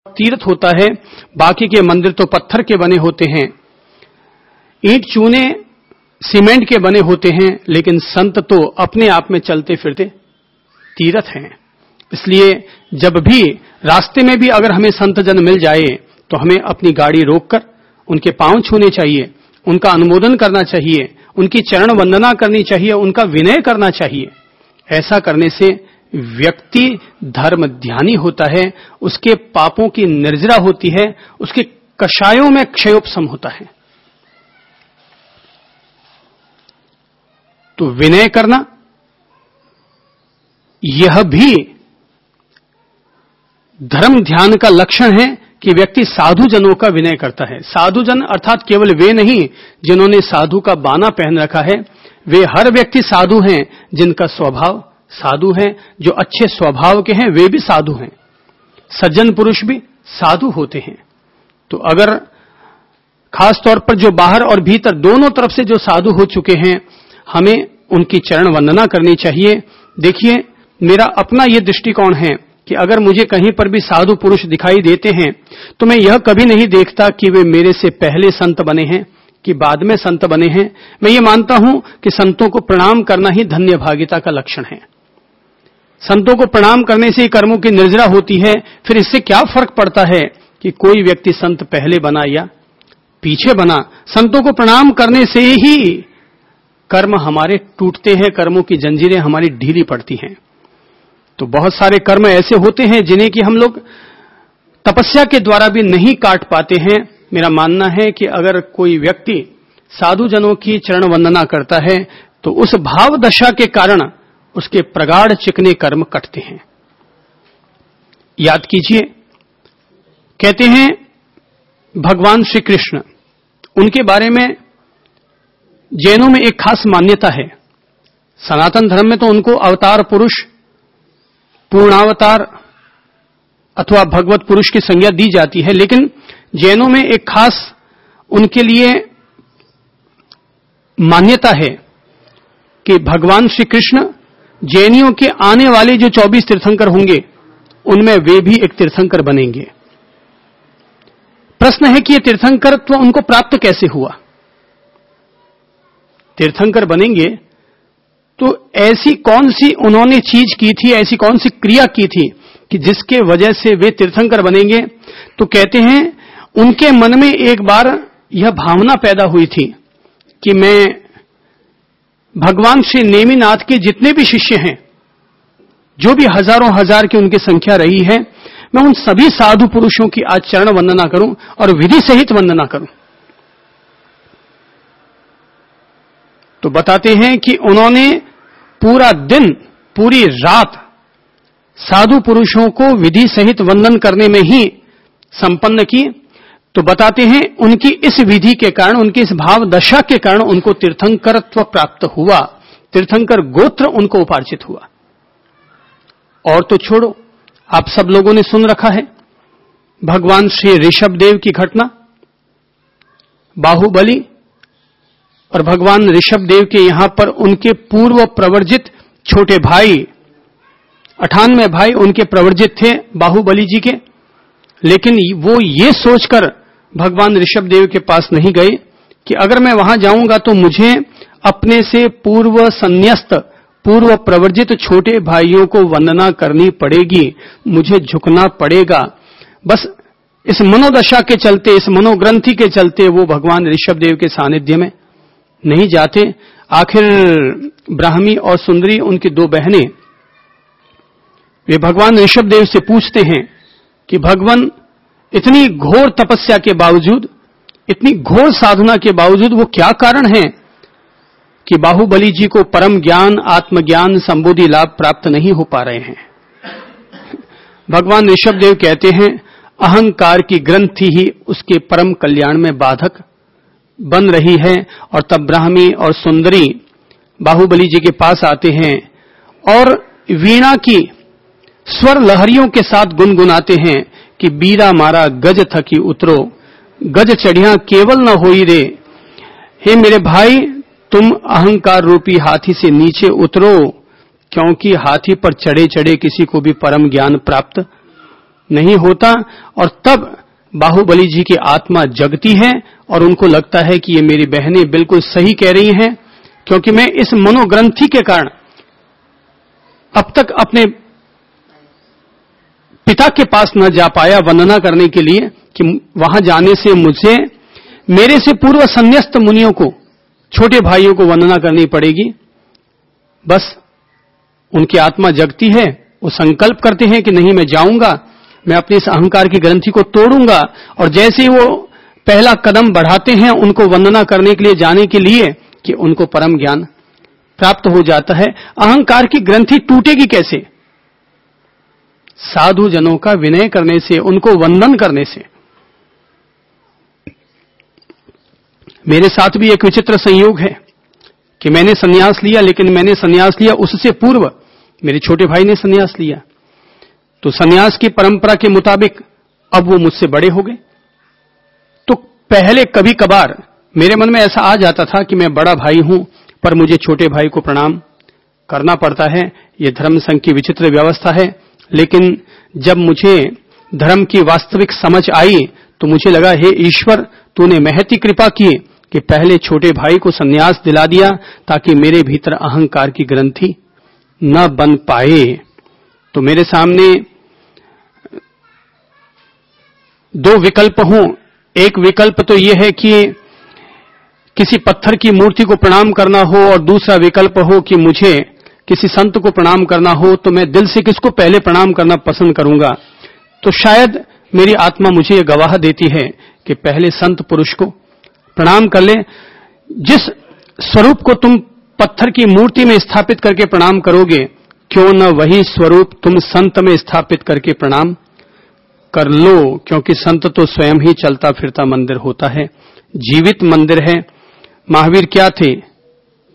तीर्थ होता है, बाकी के मंदिर तो पत्थर के बने होते हैं, ईंट चूने सीमेंट के बने होते हैं, लेकिन संत तो अपने आप में चलते फिरते तीर्थ हैं। इसलिए जब भी रास्ते में भी अगर हमें संत जन मिल जाए तो हमें अपनी गाड़ी रोककर उनके पांव छूने चाहिए, उनका अनुमोदन करना चाहिए, उनकी चरण वंदना करनी चाहिए, उनका विनय करना चाहिए। ऐसा करने से व्यक्ति धर्म ध्यानी होता है, उसके पापों की निर्जरा होती है, उसके कषायों में क्षयोपशम होता है। तो विनय करना यह भी धर्म ध्यान का लक्षण है कि व्यक्ति साधु जनों का विनय करता है। साधु जन अर्थात केवल वे नहीं जिन्होंने साधु का बाना पहन रखा है, वे हर व्यक्ति साधु हैं जिनका स्वभाव साधु है, जो अच्छे स्वभाव के हैं वे भी साधु हैं। सज्जन पुरुष भी साधु होते हैं। तो अगर खास तौर पर जो बाहर और भीतर दोनों तरफ से जो साधु हो चुके हैं, हमें उनकी चरण वंदना करनी चाहिए। देखिए, मेरा अपना यह दृष्टिकोण है कि अगर मुझे कहीं पर भी साधु पुरुष दिखाई देते हैं तो मैं यह कभी नहीं देखता कि वे मेरे से पहले संत बने हैं कि बाद में संत बने हैं। मैं ये मानता हूं कि संतों को प्रणाम करना ही धन्य भागिता का लक्षण है। संतों को प्रणाम करने से ही कर्मों की निर्जरा होती है। फिर इससे क्या फर्क पड़ता है कि कोई व्यक्ति संत पहले बना या पीछे बना। संतों को प्रणाम करने से ही कर्म हमारे टूटते हैं, कर्मों की जंजीरें हमारी ढीली पड़ती हैं। तो बहुत सारे कर्म ऐसे होते हैं जिन्हें कि हम लोग तपस्या के द्वारा भी नहीं काट पाते हैं। मेरा मानना है कि अगर कोई व्यक्ति साधु जनों की चरण वंदना करता है तो उस भाव दशा के कारण उसके प्रगाढ़ चिकने कर्म कटते हैं। याद कीजिए, कहते हैं भगवान श्री कृष्ण, उनके बारे में जैनों में एक खास मान्यता है। सनातन धर्म में तो उनको अवतार पुरुष, पूर्णावतार अथवा भगवत पुरुष की संज्ञा दी जाती है, लेकिन जैनों में एक खास उनके लिए मान्यता है कि भगवान श्री कृष्ण जैनियों के आने वाले जो 24 तीर्थंकर होंगे उनमें वे भी एक तीर्थंकर बनेंगे। प्रश्न है कि यह तीर्थंकरत्व उनको प्राप्त कैसे हुआ। तीर्थंकर बनेंगे तो ऐसी कौन सी उन्होंने चीज की थी, ऐसी कौन सी क्रिया की थी कि जिसके वजह से वे तीर्थंकर बनेंगे। तो कहते हैं उनके मन में एक बार यह भावना पैदा हुई थी कि मैं भगवान श्री नेमिनाथ के जितने भी शिष्य हैं, जो भी हजारों हजार की उनकी संख्या रही है, मैं उन सभी साधु पुरुषों की आज चरण वंदना करूं और विधि सहित वंदना करूं। तो बताते हैं कि उन्होंने पूरा दिन पूरी रात साधु पुरुषों को विधि सहित वंदन करने में ही संपन्न की। तो बताते हैं उनकी इस विधि के कारण, उनकी इस भाव दशा के कारण उनको तीर्थंकरत्व प्राप्त हुआ, तीर्थंकर गोत्र उनको उपार्जित हुआ। और तो छोड़ो, आप सब लोगों ने सुन रखा है भगवान श्री ऋषभदेव की घटना। बाहुबली और भगवान ऋषभदेव के यहां पर उनके पूर्व प्रवर्जित छोटे भाई 98 भाई उनके प्रवर्जित थे बाहुबली जी के, लेकिन वो ये सोचकर भगवान ऋषभदेव के पास नहीं गए कि अगर मैं वहां जाऊंगा तो मुझे अपने से पूर्व संन्यस्त, पूर्व प्रवर्जित छोटे भाइयों को वंदना करनी पड़ेगी, मुझे झुकना पड़ेगा। बस इस मनोदशा के चलते, इस मनोग्रंथि के चलते वो भगवान ऋषभदेव के सानिध्य में नहीं जाते। आखिर ब्राह्मी और सुंदरी उनकी दो बहनें, वे भगवान ऋषभदेव से पूछते हैं कि भगवान इतनी घोर तपस्या के बावजूद, इतनी घोर साधना के बावजूद वो क्या कारण है कि बाहुबली जी को परम ज्ञान, आत्मज्ञान, संबोधि लाभ प्राप्त नहीं हो पा रहे हैं। भगवान ऋषभदेव कहते हैं अहंकार की ग्रंथि ही उसके परम कल्याण में बाधक बन रही है। और तब ब्राह्मी और सुंदरी बाहुबली जी के पास आते हैं और वीणा की स्वर लहरियों के साथ गुनगुनाते हैं कि बीरा मारा गज थकी उतरो, गज चढ़िया केवल न होई रे। हे मेरे भाई, तुम अहंकार रूपी हाथी से नीचे उतरो, क्योंकि हाथी पर चढ़े चढ़े किसी को भी परम ज्ञान प्राप्त नहीं होता, और तब बाहुबली जी की आत्मा जगती है और उनको लगता है कि ये मेरी बहनें बिल्कुल सही कह रही हैं, क्योंकि मैं इस मनोग्रंथि के कारण अब तक अपने पिता के पास न जा पाया वंदना करने के लिए, कि वहां जाने से मुझे मेरे से पूर्व संन्यस्त मुनियों को, छोटे भाइयों को वंदना करनी पड़ेगी। बस उनकी आत्मा जगती है, वो संकल्प करते हैं कि नहीं, मैं जाऊंगा, मैं अपनी इस अहंकार की ग्रंथि को तोड़ूंगा। और जैसे ही वो पहला कदम बढ़ाते हैं उनको वंदना करने के लिए जाने के लिए, कि उनको परम ज्ञान प्राप्त हो जाता है। अहंकार की ग्रंथि टूटेगी कैसे? साधु जनों का विनय करने से, उनको वंदन करने से। मेरे साथ भी एक विचित्र संयोग है कि मैंने सन्यास लिया, लेकिन मैंने सन्यास लिया उससे पूर्व मेरे छोटे भाई ने सन्यास लिया। तो सन्यास की परंपरा के मुताबिक अब वो मुझसे बड़े हो गए। तो पहले कभी कभार मेरे मन में ऐसा आ जाता था कि मैं बड़ा भाई हूं, पर मुझे छोटे भाई को प्रणाम करना पड़ता है। ये धर्म संघ की विचित्र व्यवस्था है। लेकिन जब मुझे धर्म की वास्तविक समझ आई तो मुझे लगा, हे ईश्वर, तूने महती कृपा की कि पहले छोटे भाई को सन्यास दिला दिया ताकि मेरे भीतर अहंकार की ग्रंथि न बन पाए। तो मेरे सामने दो विकल्प हों। एक विकल्प तो यह है कि किसी पत्थर की मूर्ति को प्रणाम करना हो, और दूसरा विकल्प हो कि मुझे किसी संत को प्रणाम करना हो। तो मैं दिल से किसको पहले प्रणाम करना पसंद करूंगा? तो शायद मेरी आत्मा मुझे यह गवाह देती है कि पहले संत पुरुष को प्रणाम कर ले। जिस स्वरूप को तुम पत्थर की मूर्ति में स्थापित करके प्रणाम करोगे, क्यों न वही स्वरूप तुम संत में स्थापित करके प्रणाम कर लो, क्योंकि संत तो स्वयं ही चलता फिरता मंदिर होता है, जीवित मंदिर है। महावीर क्या थे?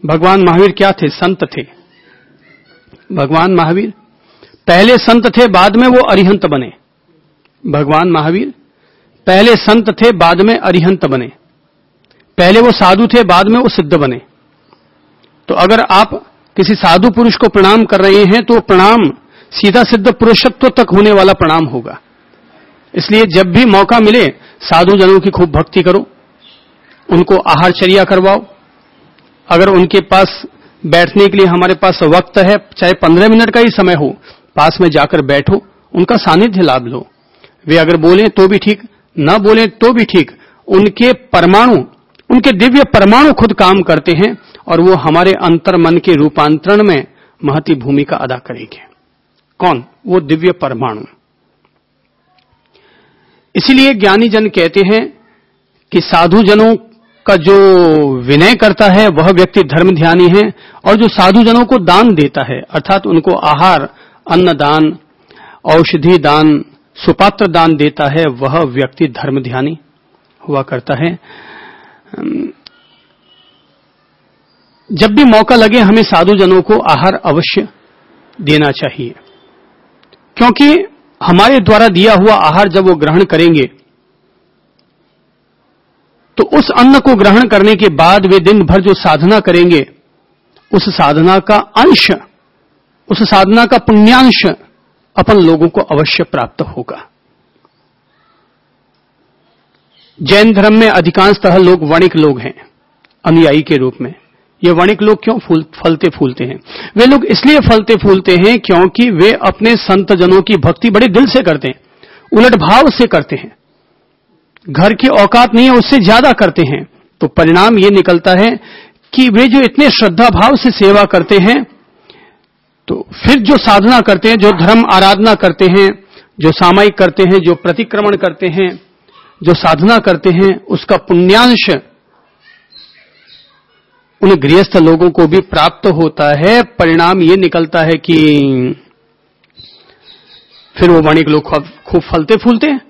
भगवान महावीर क्या थे? संत थे। भगवान महावीर पहले संत थे, बाद में वो अरिहंत बने। भगवान महावीर पहले संत थे, बाद में अरिहंत बने। पहले वो साधु थे, बाद में वो सिद्ध बने। तो अगर आप किसी साधु पुरुष को प्रणाम कर रहे हैं तो प्रणाम सीधा सिद्ध पुरुषत्व तक होने वाला प्रणाम होगा। इसलिए जब भी मौका मिले साधु जनों की खूब भक्ति करो, उनको आहारचर्या करवाओ। अगर उनके पास बैठने के लिए हमारे पास वक्त है, चाहे 15 मिनट का ही समय हो, पास में जाकर बैठो, उनका सानिध्य लाभ लो। वे अगर बोलें तो भी ठीक, न बोलें तो भी ठीक, उनके परमाणु, उनके दिव्य परमाणु खुद काम करते हैं और वो हमारे अंतर मन के रूपांतरण में महती भूमिका अदा करेंगे। कौन? वो दिव्य परमाणु। इसीलिए ज्ञानी जन कहते हैं कि साधु जनों का जो विनय करता है वह व्यक्ति धर्म ध्यानी है, और जो साधु जनों को दान देता है, अर्थात उनको आहार, अन्न दान, औषधि दान, सुपात्र दान देता है, वह व्यक्ति धर्म ध्यानी हुआ करता है। जब भी मौका लगे हमें साधु जनों को आहार अवश्य देना चाहिए, क्योंकि हमारे द्वारा दिया हुआ आहार जब वो ग्रहण करेंगे तो उस अन्न को ग्रहण करने के बाद वे दिन भर जो साधना करेंगे, उस साधना का अंश, उस साधना का पुण्यांश अपन लोगों को अवश्य प्राप्त होगा। जैन धर्म में अधिकांशतः लोग वणिक लोग हैं, अनुयायी के रूप में। ये वणिक लोग क्यों फलते फूलते हैं? वे लोग इसलिए फलते फूलते हैं क्योंकि वे अपने संत जनों की भक्ति बड़े दिल से करते हैं, उलट भाव से करते हैं। घर की औकात नहीं है उससे ज्यादा करते हैं। तो परिणाम ये निकलता है कि वे जो इतने श्रद्धा भाव से सेवा करते हैं, तो फिर जो साधना करते हैं, जो धर्म आराधना करते हैं, जो सामायिक करते हैं, जो प्रतिक्रमण करते हैं, जो साधना करते हैं, उसका पुण्यांश उन गृहस्थ लोगों को भी प्राप्त होता है। परिणाम ये निकलता है कि फिर वो वणिक लोग खूब फलते फूलते हैं,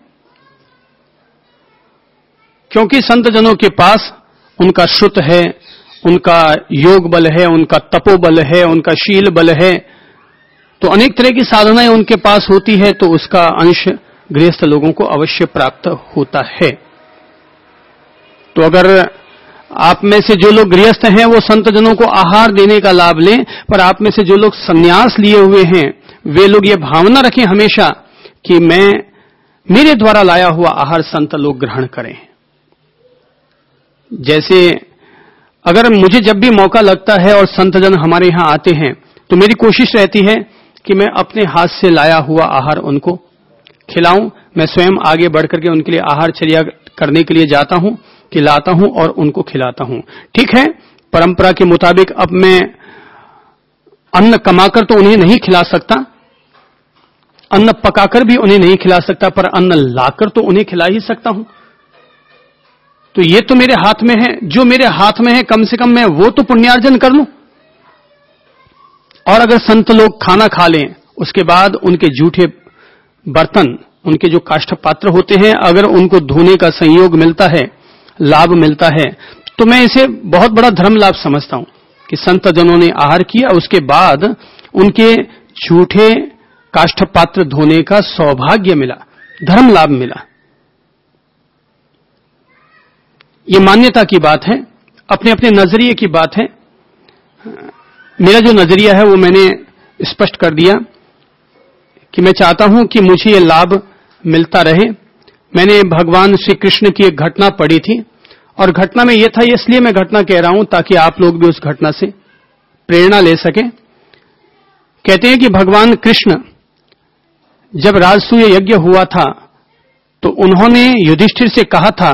क्योंकि संत जनों के पास उनका श्रुत है, उनका योग बल है, उनका तपोबल है, उनका शील बल है। तो अनेक तरह की साधनाएं उनके पास होती है, तो उसका अंश गृहस्थ लोगों को अवश्य प्राप्त होता है। तो अगर आप में से जो लोग गृहस्थ हैं वो संत जनों को आहार देने का लाभ लें, पर आप में से जो लोग संन्यास लिए हुए हैं वे लोग ये भावना रखें हमेशा कि मेरे द्वारा लाया हुआ आहार संत लोग ग्रहण करें। जैसे अगर मुझे जब भी मौका लगता है और संत जन हमारे यहां आते हैं तो मेरी कोशिश रहती है कि मैं अपने हाथ से लाया हुआ आहार उनको खिलाऊं। मैं स्वयं आगे बढ़कर के उनके लिए आहार चर्या करने के लिए जाता हूं, खिलाता हूं और उनको खिलाता हूं। ठीक है, परंपरा के मुताबिक अब मैं अन्न कमाकर तो उन्हें नहीं खिला सकता, अन्न पकाकर भी उन्हें नहीं खिला सकता, पर अन्न लाकर तो उन्हें खिला ही सकता हूं। तो ये तो मेरे हाथ में है, जो मेरे हाथ में है कम से कम मैं वो तो पुण्यार्जन कर लूं। और अगर संत लोग खाना खा लें, उसके बाद उनके जूठे बर्तन, उनके जो काष्ठ पात्र होते हैं, अगर उनको धोने का संयोग मिलता है, लाभ मिलता है, तो मैं इसे बहुत बड़ा धर्म लाभ समझता हूं कि संत जनों ने आहार किया, उसके बाद उनके जूठे काष्ठ पात्र धोने का सौभाग्य मिला, धर्म लाभ मिला। ये मान्यता की बात है, अपने अपने नजरिए की बात है। मेरा जो नजरिया है वो मैंने स्पष्ट कर दिया कि मैं चाहता हूं कि मुझे ये लाभ मिलता रहे। मैंने भगवान श्री कृष्ण की एक घटना पढ़ी थी और घटना में यह था, इसलिए मैं घटना कह रहा हूं ताकि आप लोग भी उस घटना से प्रेरणा ले सकें। कहते हैं कि भगवान कृष्ण जब राजसूय यज्ञ हुआ था तो उन्होंने युधिष्ठिर से कहा था,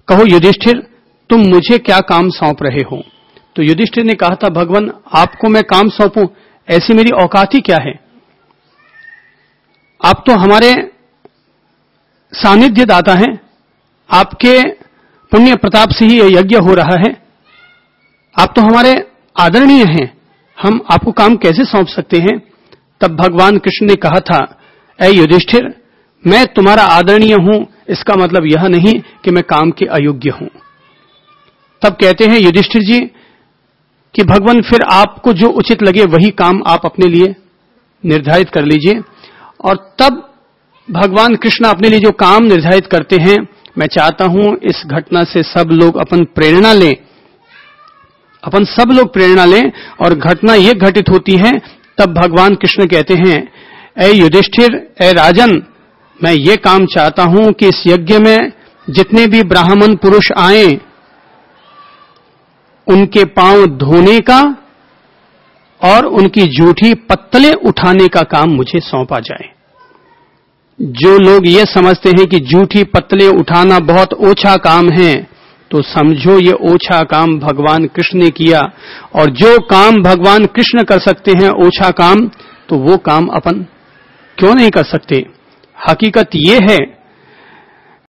कहो युधिष्ठिर तुम मुझे क्या काम सौंप रहे हो। तो युधिष्ठिर ने कहा था, भगवान आपको मैं काम सौंपूं, ऐसी मेरी औकात ही क्या है। आप तो हमारे सानिध्य दाता हैं, आपके पुण्य प्रताप से ही यह यज्ञ हो रहा है, आप तो हमारे आदरणीय हैं, हम आपको काम कैसे सौंप सकते हैं। तब भगवान कृष्ण ने कहा था, ऐ युधिष्ठिर मैं तुम्हारा आदरणीय हूं, इसका मतलब यह नहीं कि मैं काम के अयोग्य हूं। तब कहते हैं युधिष्ठिर जी कि भगवान फिर आपको जो उचित लगे वही काम आप अपने लिए निर्धारित कर लीजिए। और तब भगवान कृष्ण अपने लिए जो काम निर्धारित करते हैं, मैं चाहता हूं इस घटना से सब लोग अपन सब लोग प्रेरणा लें। और घटना यह घटित होती है, तब भगवान कृष्ण कहते हैं, ऐ युधिष्ठिर, ऐ राजन, मैं ये काम चाहता हूं कि इस यज्ञ में जितने भी ब्राह्मण पुरुष आए उनके पांव धोने का और उनकी जूठी पत्तलें उठाने का काम मुझे सौंपा जाए। जो लोग ये समझते हैं कि जूठी पत्तलें उठाना बहुत ओछा काम है, तो समझो ये ओछा काम भगवान कृष्ण ने किया। और जो काम भगवान कृष्ण कर सकते हैं ओछा काम, तो वो काम अपन क्यों नहीं कर सकते। हकीकत ये है